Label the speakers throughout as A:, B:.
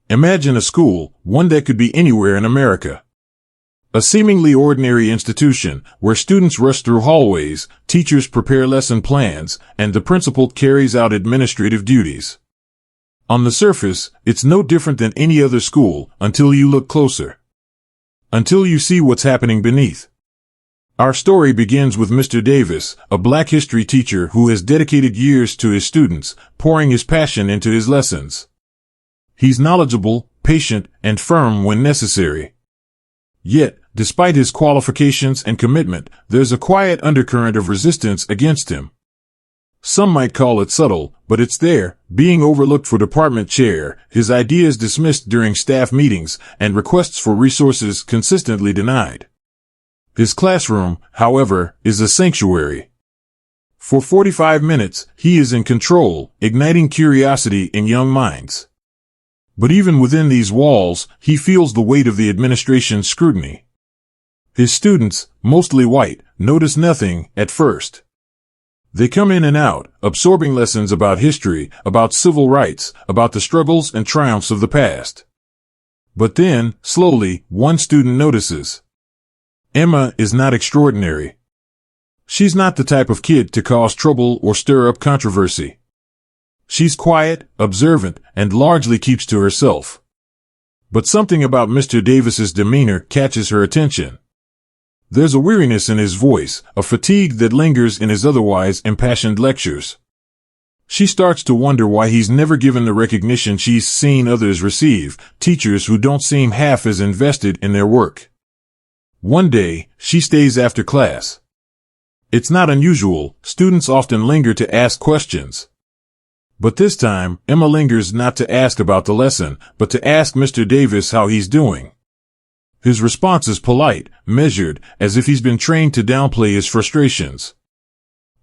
A: Imagine a school, one that could be anywhere in America. A seemingly ordinary institution where students rush through hallways, teachers prepare lesson plans, and the principal carries out administrative duties. On the surface, it's no different than any other school until you look closer. Until you see what's happening beneath. Our story begins with Mr. Davis, a Black history teacher who has dedicated years to his students, pouring his passion into his lessons. He's knowledgeable, patient, and firm when necessary. Yet, despite his qualifications and commitment, there's a quiet undercurrent of resistance against him. Some might call it subtle, but it's there, being overlooked for department chair, his ideas dismissed during staff meetings, and requests for resources consistently denied. His classroom, however, is a sanctuary. For 45 minutes, he is in control, igniting curiosity in young minds. But even within these walls, he feels the weight of the administration's scrutiny. His students, mostly white, notice nothing at first. They come in and out, absorbing lessons about history, about civil rights, about the struggles and triumphs of the past. But then, slowly, one student notices. Emma is not extraordinary. She's not the type of kid to cause trouble or stir up controversy. She's quiet, observant, and largely keeps to herself. But something about Mr. Davis's demeanor catches her attention. There's a weariness in his voice, a fatigue that lingers in his otherwise impassioned lectures. She starts to wonder why he's never given the recognition she's seen others receive, teachers who don't seem half as invested in their work. One day, she stays after class. It's not unusual, students often linger to ask questions. But this time, Emma lingers not to ask about the lesson, but to ask Mr. Davis how he's doing. His response is polite, measured, as if he's been trained to downplay his frustrations.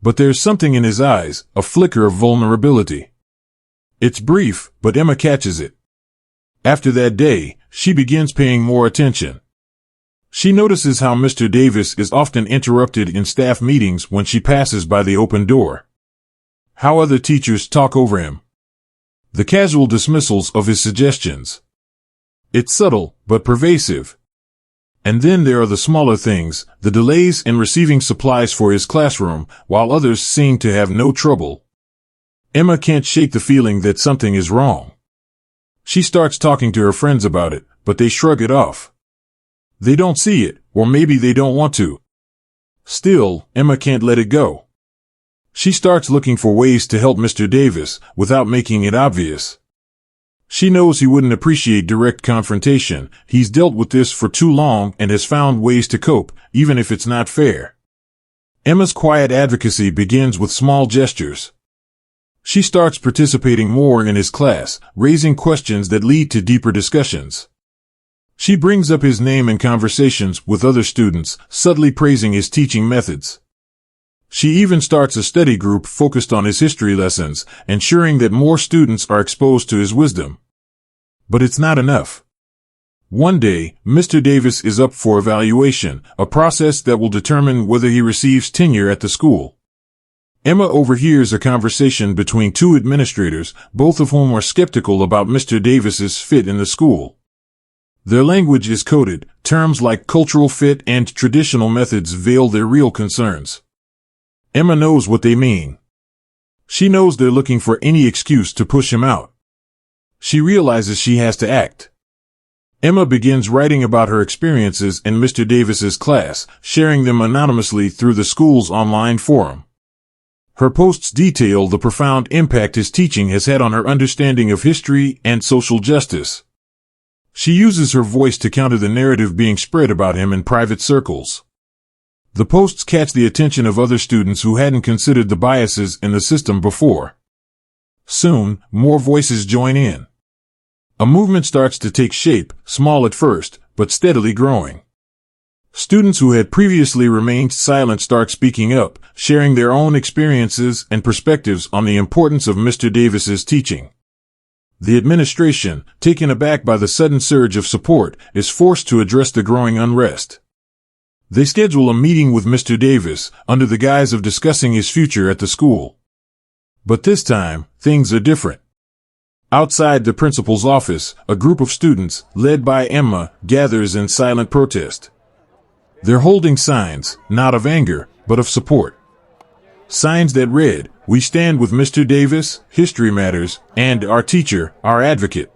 A: But there's something in his eyes, a flicker of vulnerability. It's brief, but Emma catches it. After that day, she begins paying more attention. She notices how Mr. Davis is often interrupted in staff meetings when she passes by the open door. How other teachers talk over him. The casual dismissals of his suggestions. It's subtle, but pervasive. And then there are the smaller things, the delays in receiving supplies for his classroom, while others seem to have no trouble. Emma can't shake the feeling that something is wrong. She starts talking to her friends about it, but they shrug it off. They don't see it, or maybe they don't want to. Still, Emma can't let it go. She starts looking for ways to help Mr. Davis, without making it obvious. She knows he wouldn't appreciate direct confrontation. He's dealt with this for too long and has found ways to cope, even if it's not fair. Emma's quiet advocacy begins with small gestures. She starts participating more in his class, raising questions that lead to deeper discussions. She brings up his name in conversations with other students, subtly praising his teaching methods. She even starts a study group focused on his history lessons, ensuring that more students are exposed to his wisdom. But it's not enough. One day, Mr. Davis is up for evaluation, a process that will determine whether he receives tenure at the school. Emma overhears a conversation between two administrators, both of whom are skeptical about Mr. Davis's fit in the school. Their language is coded, terms like cultural fit and traditional methods veil their real concerns. Emma knows what they mean. She knows they're looking for any excuse to push him out. She realizes she has to act. Emma begins writing about her experiences in Mr. Davis's class, sharing them anonymously through the school's online forum. Her posts detail the profound impact his teaching has had on her understanding of history and social justice. She uses her voice to counter the narrative being spread about him in private circles. The posts catch the attention of other students who hadn't considered the biases in the system before. Soon, more voices join in. A movement starts to take shape, small at first, but steadily growing. Students who had previously remained silent start speaking up, sharing their own experiences and perspectives on the importance of Mr. Davis's teaching. The administration, taken aback by the sudden surge of support, is forced to address the growing unrest. They schedule a meeting with Mr. Davis, under the guise of discussing his future at the school. But this time, things are different. Outside the principal's office, a group of students, led by Emma, gathers in silent protest. They're holding signs, not of anger, but of support. Signs that read, "We stand with Mr. Davis, history matters, and our teacher, our advocate."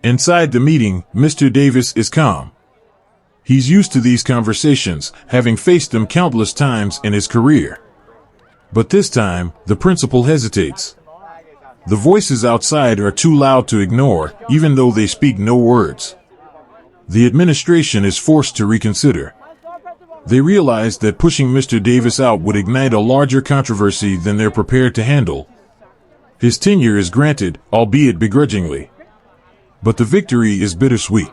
A: Inside the meeting, Mr. Davis is calm. He's used to these conversations, having faced them countless times in his career. But this time, the principal hesitates. The voices outside are too loud to ignore, even though they speak no words. The administration is forced to reconsider. They realize that pushing Mr. Davis out would ignite a larger controversy than they're prepared to handle. His tenure is granted, albeit begrudgingly. But the victory is bittersweet.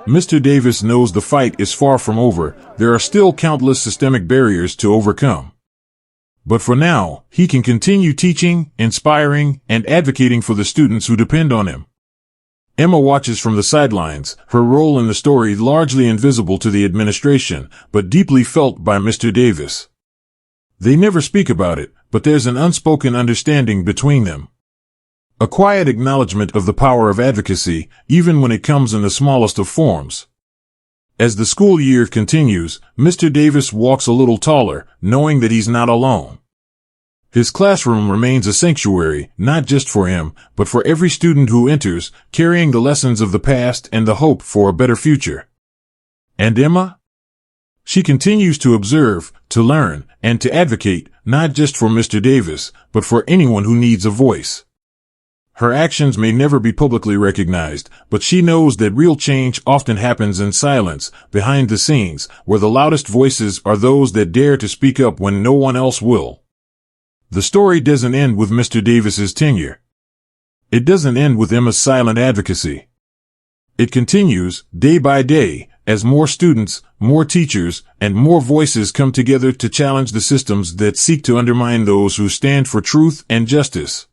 A: Mr. Davis knows the fight is far from over. There are still countless systemic barriers to overcome. But for now, he can continue teaching, inspiring, and advocating for the students who depend on him. Emma watches from the sidelines, her role in the story largely invisible to the administration, but deeply felt by Mr. Davis. They never speak about it, but there's an unspoken understanding between them. A quiet acknowledgement of the power of advocacy, even when it comes in the smallest of forms. As the school year continues, Mr. Davis walks a little taller, knowing that he's not alone. His classroom remains a sanctuary, not just for him, but for every student who enters, carrying the lessons of the past and the hope for a better future. And Emma? She continues to observe, to learn, and to advocate, not just for Mr. Davis, but for anyone who needs a voice. Her actions may never be publicly recognized, but she knows that real change often happens in silence, behind the scenes, where the loudest voices are those that dare to speak up when no one else will. The story doesn't end with Mr. Davis's tenure. It doesn't end with Emma's silent advocacy. It continues, day by day, as more students, more teachers, and more voices come together to challenge the systems that seek to undermine those who stand for truth and justice.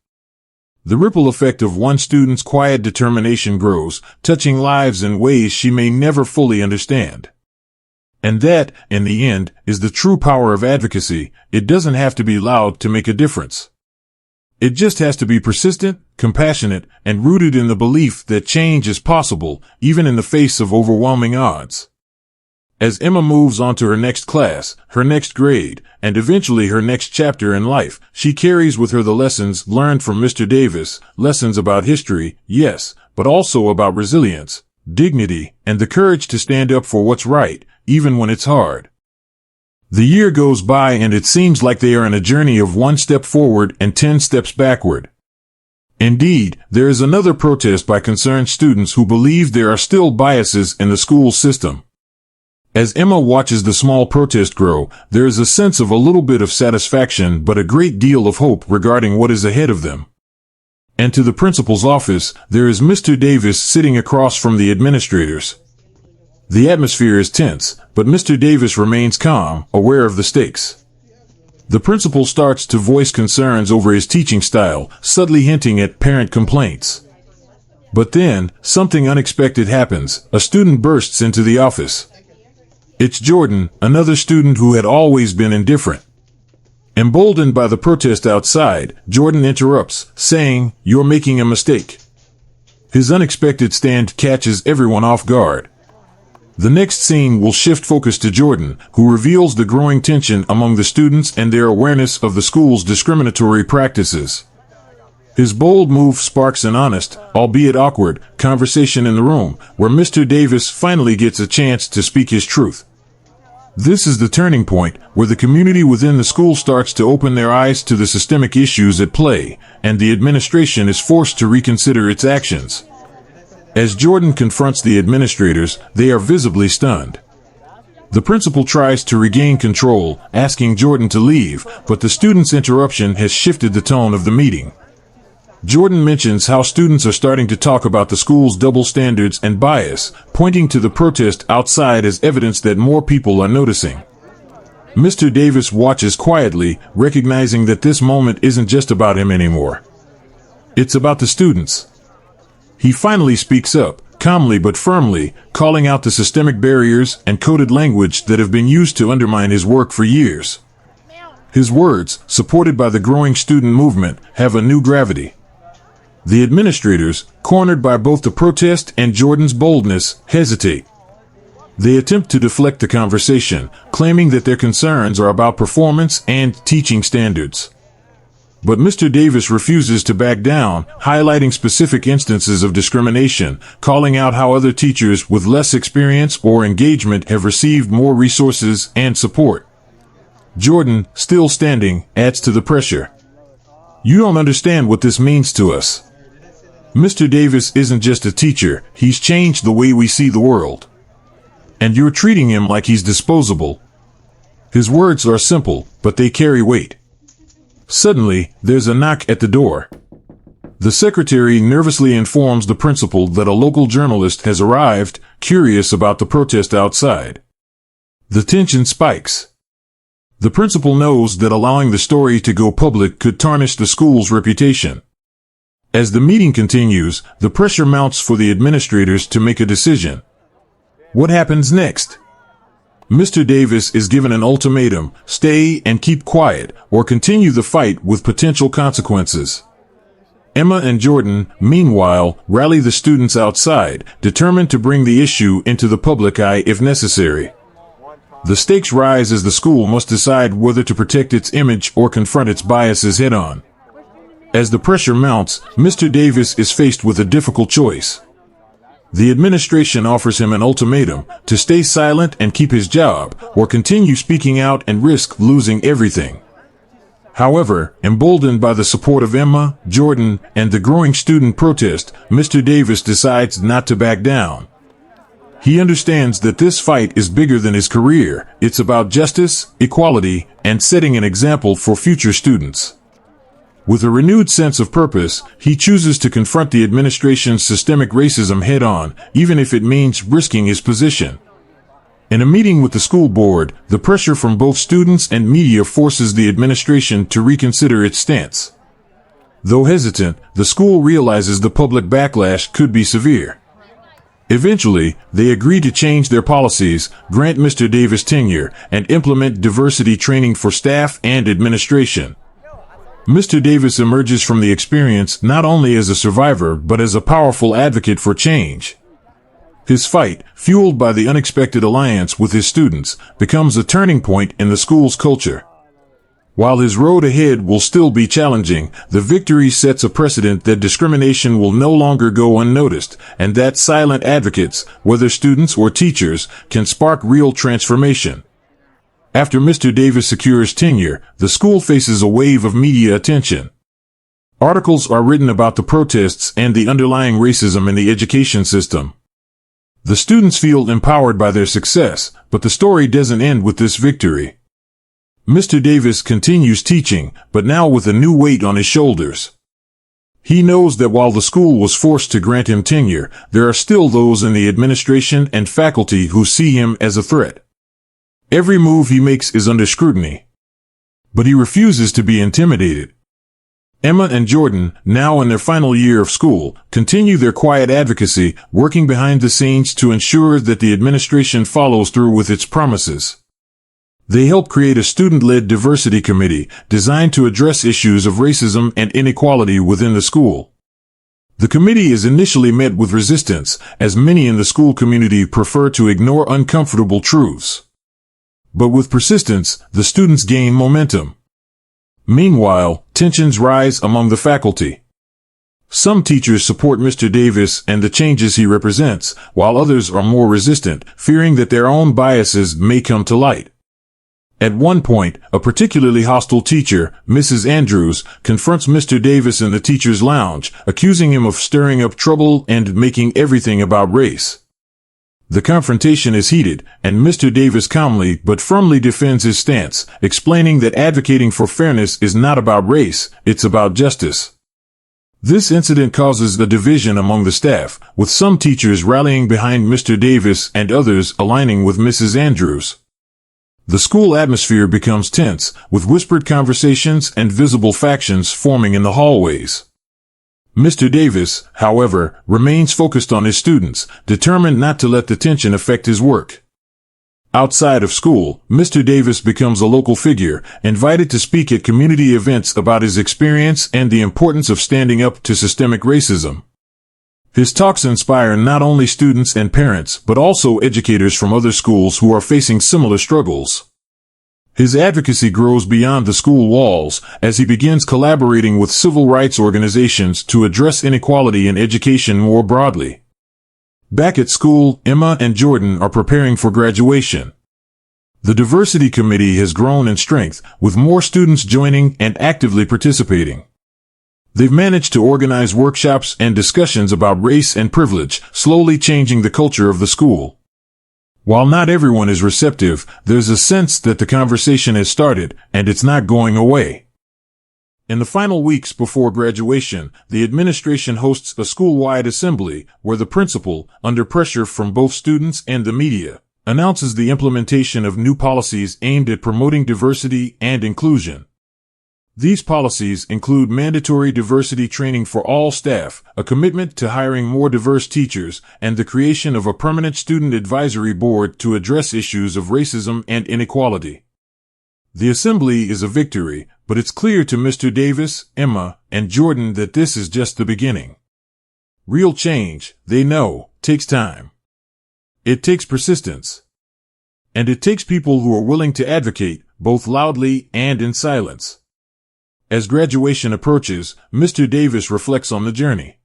A: The ripple effect of one student's quiet determination grows, touching lives in ways she may never fully understand. And that, in the end, is the true power of advocacy. It doesn't have to be loud to make a difference. It just has to be persistent, compassionate, and rooted in the belief that change is possible, even in the face of overwhelming odds. As Emma moves on to her next class, her next grade, and eventually her next chapter in life, she carries with her the lessons learned from Mr. Davis, lessons about history, yes, but also about resilience, dignity, and the courage to stand up for what's right, even when it's hard. The year goes by and it seems like they are on a journey of 1 step forward and 10 steps backward. Indeed, there is another protest by concerned students who believe there are still biases in the school system. As Emma watches the small protest grow, there is a sense of a little bit of satisfaction but a great deal of hope regarding what is ahead of them. And to the principal's office, there is Mr. Davis sitting across from the administrators. The atmosphere is tense, but Mr. Davis remains calm, aware of the stakes. The principal starts to voice concerns over his teaching style, subtly hinting at parent complaints. But then, something unexpected happens. A student bursts into the office. It's Jordan, another student who had always been indifferent. Emboldened by the protest outside, Jordan interrupts, saying, "You're making a mistake." His unexpected stand catches everyone off guard. The next scene will shift focus to Jordan, who reveals the growing tension among the students and their awareness of the school's discriminatory practices. His bold move sparks an honest, albeit awkward, conversation in the room, where Mr. Davis finally gets a chance to speak his truth. This is the turning point, where the community within the school starts to open their eyes to the systemic issues at play, and the administration is forced to reconsider its actions. As Jordan confronts the administrators, they are visibly stunned. The principal tries to regain control, asking Jordan to leave, but the student's interruption has shifted the tone of the meeting. Jordan mentions how students are starting to talk about the school's double standards and bias, pointing to the protest outside as evidence that more people are noticing. Mr. Davis watches quietly, recognizing that this moment isn't just about him anymore. It's about the students. He finally speaks up, calmly but firmly, calling out the systemic barriers and coded language that have been used to undermine his work for years. His words, supported by the growing student movement, have a new gravity. The administrators, cornered by both the protest and Jordan's boldness, hesitate. They attempt to deflect the conversation, claiming that their concerns are about performance and teaching standards. But Mr. Davis refuses to back down, highlighting specific instances of discrimination, calling out how other teachers with less experience or engagement have received more resources and support. Jordan, still standing, adds to the pressure. "You don't understand what this means to us. Mr. Davis isn't just a teacher, he's changed the way we see the world. And you're treating him like he's disposable." His words are simple, but they carry weight. Suddenly, there's a knock at the door. The secretary nervously informs the principal that a local journalist has arrived, curious about the protest outside. The tension spikes. The principal knows that allowing the story to go public could tarnish the school's reputation. As the meeting continues, the pressure mounts for the administrators to make a decision. What happens next? Mr. Davis is given an ultimatum: stay and keep quiet, or continue the fight with potential consequences. Emma and Jordan, meanwhile, rally the students outside, determined to bring the issue into the public eye if necessary. The stakes rise as the school must decide whether to protect its image or confront its biases head-on. As the pressure mounts, Mr. Davis is faced with a difficult choice. The administration offers him an ultimatum: to stay silent and keep his job, or continue speaking out and risk losing everything. However, emboldened by the support of Emma, Jordan, and the growing student protest, Mr. Davis decides not to back down. He understands that this fight is bigger than his career. It's about justice, equality, and setting an example for future students. With a renewed sense of purpose, he chooses to confront the administration's systemic racism head-on, even if it means risking his position. In a meeting with the school board, the pressure from both students and media forces the administration to reconsider its stance. Though hesitant, the school realizes the public backlash could be severe. Eventually, they agree to change their policies, grant Mr. Davis tenure, and implement diversity training for staff and administration. Mr. Davis emerges from the experience not only as a survivor but as a powerful advocate for change. His fight, fueled by the unexpected alliance with his students, becomes a turning point in the school's culture. While his road ahead will still be challenging, the victory sets a precedent that discrimination will no longer go unnoticed, and that silent advocates, whether students or teachers, can spark real transformation. After Mr. Davis secures tenure, the school faces a wave of media attention. Articles are written about the protests and the underlying racism in the education system. The students feel empowered by their success, but the story doesn't end with this victory. Mr. Davis continues teaching, but now with a new weight on his shoulders. He knows that while the school was forced to grant him tenure, there are still those in the administration and faculty who see him as a threat. Every move he makes is under scrutiny. But he refuses to be intimidated. Emma and Jordan, now in their final year of school, continue their quiet advocacy, working behind the scenes to ensure that the administration follows through with its promises. They help create a student-led diversity committee designed to address issues of racism and inequality within the school. The committee is initially met with resistance, as many in the school community prefer to ignore uncomfortable truths. But with persistence, the students gain momentum. Meanwhile, tensions rise among the faculty. Some teachers support Mr. Davis and the changes he represents, while others are more resistant, fearing that their own biases may come to light. At one point, a particularly hostile teacher, Mrs. Andrews, confronts Mr. Davis in the teacher's lounge, accusing him of stirring up trouble and making everything about race. The confrontation is heated, and Mr. Davis calmly but firmly defends his stance, explaining that advocating for fairness is not about race, it's about justice. This incident causes a division among the staff, with some teachers rallying behind Mr. Davis and others aligning with Mrs. Andrews. The school atmosphere becomes tense, with whispered conversations and visible factions forming in the hallways. Mr. Davis, however, remains focused on his students, determined not to let the tension affect his work. Outside of school, Mr. Davis becomes a local figure, invited to speak at community events about his experience and the importance of standing up to systemic racism. His talks inspire not only students and parents, but also educators from other schools who are facing similar struggles. His advocacy grows beyond the school walls as he begins collaborating with civil rights organizations to address inequality in education more broadly. Back at school, Emma and Jordan are preparing for graduation. The diversity committee has grown in strength, with more students joining and actively participating. They've managed to organize workshops and discussions about race and privilege, slowly changing the culture of the school. While not everyone is receptive, there's a sense that the conversation has started, and it's not going away. In the final weeks before graduation, the administration hosts a school-wide assembly where the principal, under pressure from both students and the media, announces the implementation of new policies aimed at promoting diversity and inclusion. These policies include mandatory diversity training for all staff, a commitment to hiring more diverse teachers, and the creation of a permanent student advisory board to address issues of racism and inequality. The assembly is a victory, but it's clear to Mr. Davis, Emma, and Jordan that this is just the beginning. Real change, they know, takes time. It takes persistence. And it takes people who are willing to advocate, both loudly and in silence. As graduation approaches, Mr. Davis reflects on the journey.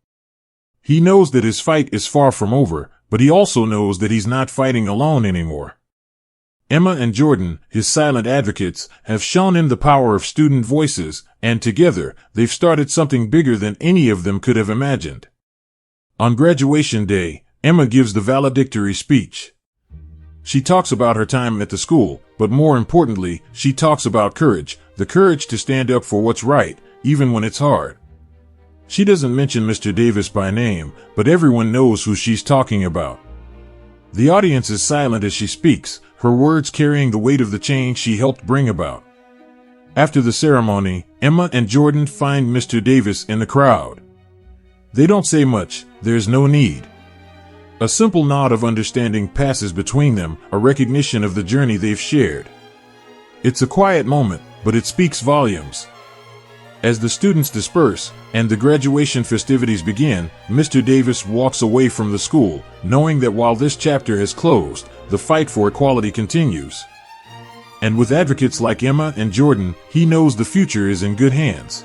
A: He knows that his fight is far from over, but he also knows that he's not fighting alone anymore. Emma and Jordan, his silent advocates, have shown him the power of student voices, and together, they've started something bigger than any of them could have imagined. On graduation day, Emma gives the valedictory speech. She talks about her time at the school, but more importantly, she talks about courage, the courage to stand up for what's right, even when it's hard. She doesn't mention Mr. Davis by name, but everyone knows who she's talking about. The audience is silent as she speaks, her words carrying the weight of the change she helped bring about. After the ceremony, Emma and Jordan find Mr. Davis in the crowd. They don't say much, there's no need. A simple nod of understanding passes between them, a recognition of the journey they've shared. It's a quiet moment, but it speaks volumes. As the students disperse, and the graduation festivities begin, Mr. Davis walks away from the school, knowing that while this chapter has closed, the fight for equality continues. And with advocates like Emma and Jordan, he knows the future is in good hands.